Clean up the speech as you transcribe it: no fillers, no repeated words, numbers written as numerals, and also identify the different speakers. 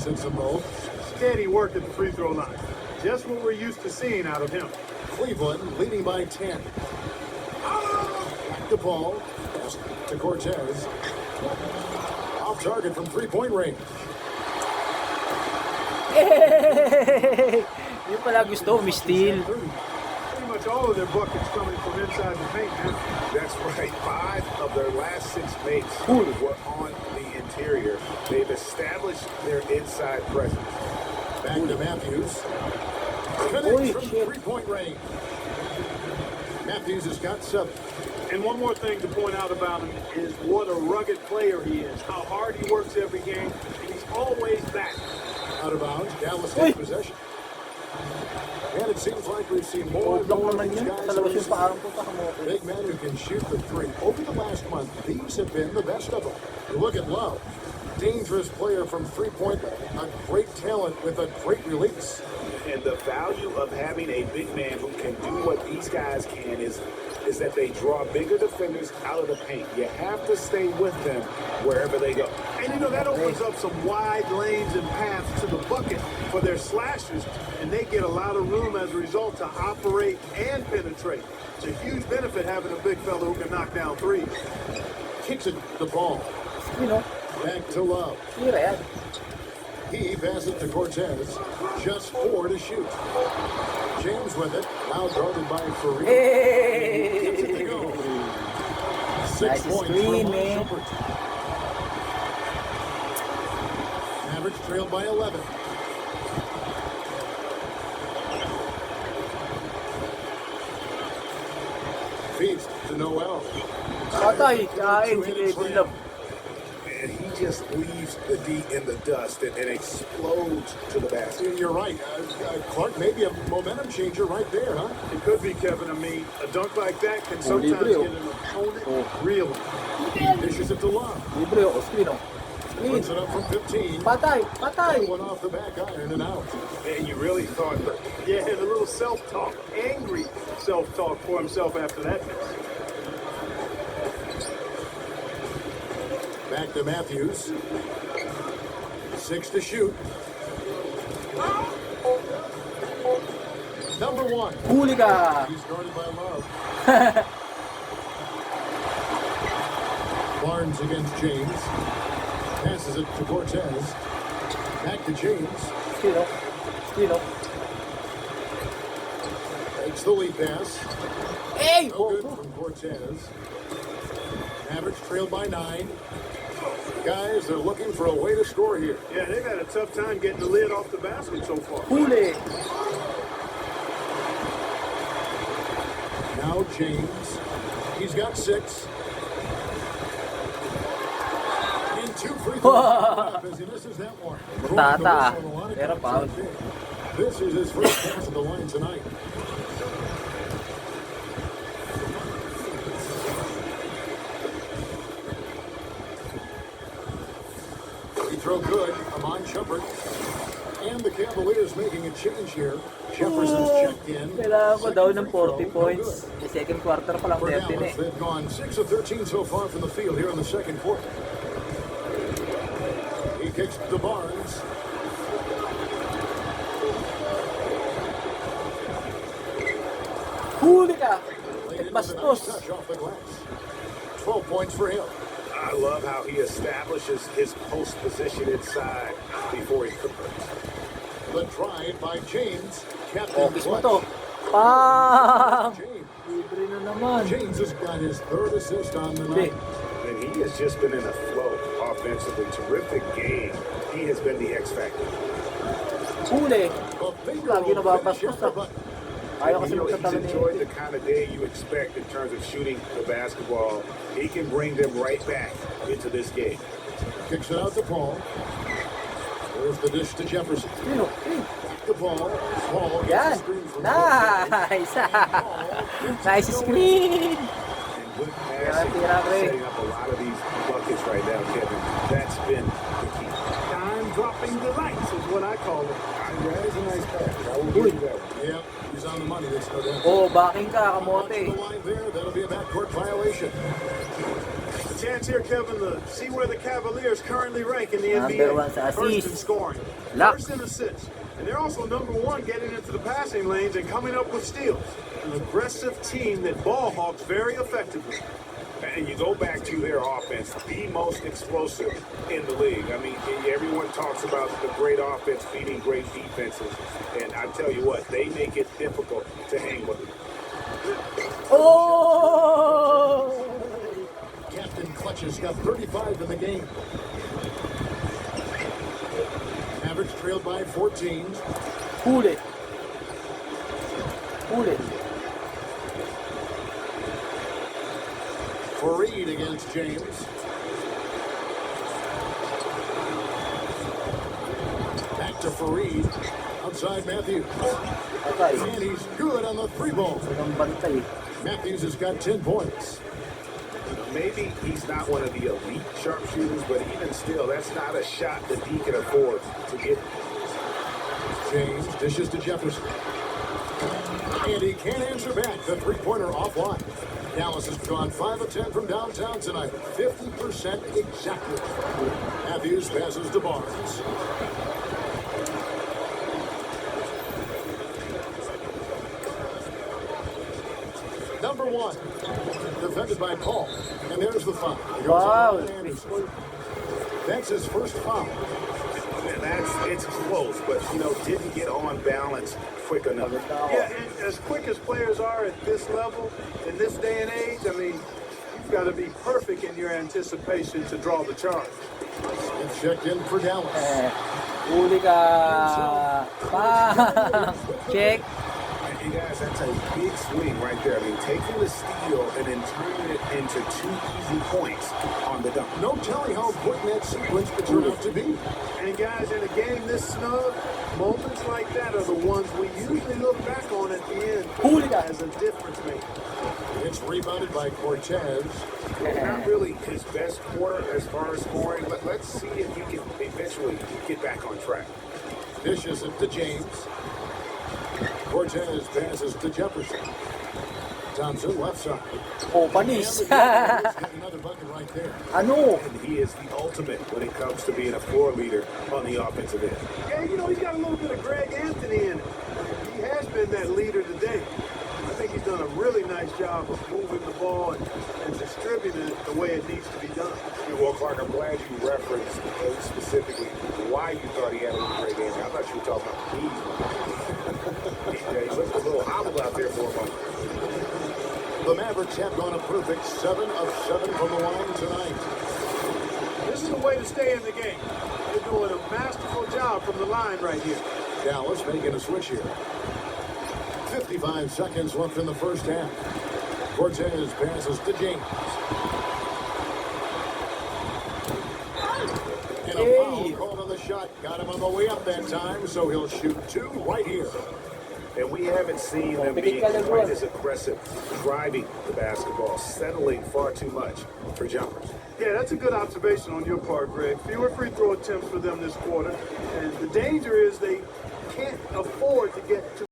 Speaker 1: Barnes hits them both.
Speaker 2: Steady work at the free throw line. Just what we're used to seeing out of him.
Speaker 1: Cleveland leading by 10. Back to Paul. Pass to Cortez. Off target from three-point range.
Speaker 3: Hey! Yung pala gusto, steal.
Speaker 2: Pretty much all of their buckets coming from inside the paint now.
Speaker 4: That's right. 5 of their last 6 makes were on the interior. They've established their inside presence.
Speaker 1: Back to Matthews. Connects from three-point range. Matthews has got 7.
Speaker 2: And one more thing to point out about him is what a rugged player he is. How hard he works every game. And he's always back.
Speaker 1: Out of bounds. Dallas takes possession. And it seems like we've seen more and more of these guys. Big men who can shoot the three. Over the last month, these have been the best of them. You look at Love. Dangerous player from three-point line. A great talent with a great release.
Speaker 4: And the value of having a big man who can do what these guys can is that they draw bigger defenders out of the paint. You have to stay with them wherever they go.
Speaker 2: And, you know, that opens up some wide lanes and paths to the bucket for their slashers, and they get a lot of room as a result to operate and penetrate. It's a huge benefit having a big fellow who can knock down threes.
Speaker 1: Kicks it the ball.
Speaker 3: You know,
Speaker 1: Back to Love.
Speaker 3: yan.
Speaker 1: He passes to Cortez. Just 4 to shoot. James with it. Now guarded by Fareed.
Speaker 3: Hey!
Speaker 1: Gets it to go. 6
Speaker 3: Nice
Speaker 1: points
Speaker 3: screen,
Speaker 1: for
Speaker 3: man.
Speaker 1: Shumpert. Average trailed by 11. Feeds to Noel.
Speaker 3: Patay, kain si Kevin Love.
Speaker 4: And he just leaves the D in the dust and explodes to the basket.
Speaker 1: You're right. Clark, maybe a momentum changer right there, huh?
Speaker 2: It could be, Kevin, I mean, a dunk like that can sometimes get an opponent reeling.
Speaker 1: He dishes it to Love.
Speaker 3: Libre ako, screen o. Screen.
Speaker 1: Puts it up from 15.
Speaker 3: Patay, patay.
Speaker 1: One off the back iron and out.
Speaker 4: And you really thought that.
Speaker 2: Yeah, and a little self-talk, angry self-talk for himself after that miss.
Speaker 1: Back to Matthews. 6 to shoot. Number 1.
Speaker 3: Huli ka.
Speaker 1: He's guarded by Love. Barnes against James. Passes it to Cortez. Back to James.
Speaker 3: Screen o. Screen o.
Speaker 1: Takes the lead pass.
Speaker 3: Hey!
Speaker 1: No good from Cortez. Average trailed by 9. Guys, they're looking for a way to score here.
Speaker 2: Yeah, they've had a tough time getting the lid off the basket so far.
Speaker 3: Huli.
Speaker 1: Now James. He's got 6. And 2 free throws. As he misses that one.
Speaker 3: Butata. Pero foul.
Speaker 1: This is his first pass at the line tonight. Throw good, Amon Shumpert. And the Cavaliers making a change here. Jefferson's checked in.
Speaker 3: Kailangan ko daw ng 40 points. The second quarter pa lang
Speaker 1: For
Speaker 3: 30 na
Speaker 1: Dallas,
Speaker 3: eh.
Speaker 1: they've gone 6 of 13 so far from the field here in the second quarter. He kicks to Barnes.
Speaker 3: Huli ka.
Speaker 1: Laid into the
Speaker 3: Bastos.
Speaker 1: nice touch off the glass. 12 points for him.
Speaker 4: I love how he establishes his post position inside before he converts.
Speaker 1: The try by James. Captain
Speaker 3: Focus mo
Speaker 1: clutch.
Speaker 3: to. Pam!
Speaker 1: James.
Speaker 3: Libre na naman.
Speaker 1: James has got his 3rd assist on the
Speaker 3: Hindi.
Speaker 1: night.
Speaker 4: And he has just been in a flow offensively. Terrific game. He has been the X factor.
Speaker 3: Huli.
Speaker 1: A finger
Speaker 3: Lagi
Speaker 1: roll
Speaker 3: nababastos
Speaker 1: finish
Speaker 3: ah.
Speaker 1: up, but
Speaker 3: Ayaw kasi
Speaker 4: You know, he's
Speaker 3: magtatalo
Speaker 4: enjoyed
Speaker 3: ni
Speaker 4: the kind of day you expect in terms of shooting the basketball. He can bring them right back into this game.
Speaker 1: kicks it out to Paul. There's the dish to Jefferson.
Speaker 3: Screen o. Screen.
Speaker 1: The ball. Paul gets
Speaker 3: Yan.
Speaker 1: the screen from
Speaker 3: Nice. Nice screen.
Speaker 4: And good passing, setting up a lot of these buckets right now, Kevin. That's been the key.
Speaker 2: Time-dropping delights is what I call it.
Speaker 4: That is a nice pass. I will give you that.
Speaker 1: Yep, he's on the money. There's no doubt.
Speaker 3: Oh, backing ka,
Speaker 1: Watch the
Speaker 3: kamote.
Speaker 1: line there. That'll be a backcourt violation.
Speaker 2: chance here, Kevin, to see where the Cavaliers currently rank in the
Speaker 3: Number
Speaker 2: NBA.
Speaker 3: one sa
Speaker 2: First in
Speaker 3: assist.
Speaker 2: scoring,
Speaker 3: Luck.
Speaker 2: first in assists. And they're also number one getting into the passing lanes and coming up with steals. An aggressive team that ball hawks very effectively.
Speaker 4: And you go back to their offense, the most explosive in the league. I mean, everyone talks about the great offense beating great defenses. And I tell you what, they make it difficult to hang with them.
Speaker 3: Oh!
Speaker 1: Captain Clutches got 35 in the game. Mavericks trailed by 14.
Speaker 3: Huli. Huli.
Speaker 1: Fareed against James. Back to Fareed. Outside Matthews.
Speaker 3: Okay.
Speaker 1: And he's good on the three ball.
Speaker 3: Ang bantay.
Speaker 1: Matthews has got 10 points.
Speaker 4: Maybe he's not one of the elite sharpshooters, but even still, that's not a shot that he can afford to get.
Speaker 1: James dishes to Jefferson. And he can't answer back. The three-pointer offline. Dallas has gone 5 of 10 from downtown tonight. 50% exactly. Matthews passes to Barnes. Number 1. Defended by Paul. And there's the foul. It goes
Speaker 3: Wow.
Speaker 1: on Anderson. That's his first foul.
Speaker 4: It's close, but, didn't get on balance quick enough.
Speaker 2: Yeah, and as quick as players are at this level, in this day and age, I mean, you've got to be perfect in your anticipation to draw the charge.
Speaker 1: It's checked in for Dallas.
Speaker 3: Huli ka. Bang! Check.
Speaker 4: And you guys, that's a big swing right there. I mean, taking the steal and then turning it into 2 easy points on the dunk.
Speaker 1: No telling how important that sequence could turn out to be.
Speaker 2: And guys, in a game this snug, moments like that are the ones we usually look back on at the end as a difference maker.
Speaker 1: It's rebounded by Cortez.
Speaker 4: Not really his best quarter as far as scoring, but let's see if he can eventually get back on track.
Speaker 1: Dishes it to James. Cortez passes to Jefferson. Thompson left side.
Speaker 3: Oh, panis.
Speaker 1: Another bucket right there.
Speaker 3: Ano?
Speaker 4: And he is the ultimate when it comes to being a floor leader on the offensive end.
Speaker 2: Yeah, he's got a little bit of Greg Anthony in it. He has been that leader today. I think he's done a really nice job of moving the ball and distributing it the way it needs to be done.
Speaker 4: Well, Clark, I'm glad you referenced specifically why you thought he had a little great game. I thought you were talking about me. Yeah, he looked a little hobbled out there for a moment.
Speaker 1: The Mavericks have gone a perfect 7 of 7 from the line tonight.
Speaker 2: This is the way to stay in the game. They're doing a masterful job from the line right here.
Speaker 1: Dallas making a switch here. 55 seconds left in the first half. Cortez passes to James. And a foul called on the shot. Got him on the way up that time, so he'll shoot 2 right here.
Speaker 4: And we haven't seen them being quite as aggressive, driving the basketball, settling far too much for jumpers.
Speaker 2: Yeah, that's a good observation on your part, Greg. Fewer free throw attempts for them this quarter. And the danger is they can't afford to get too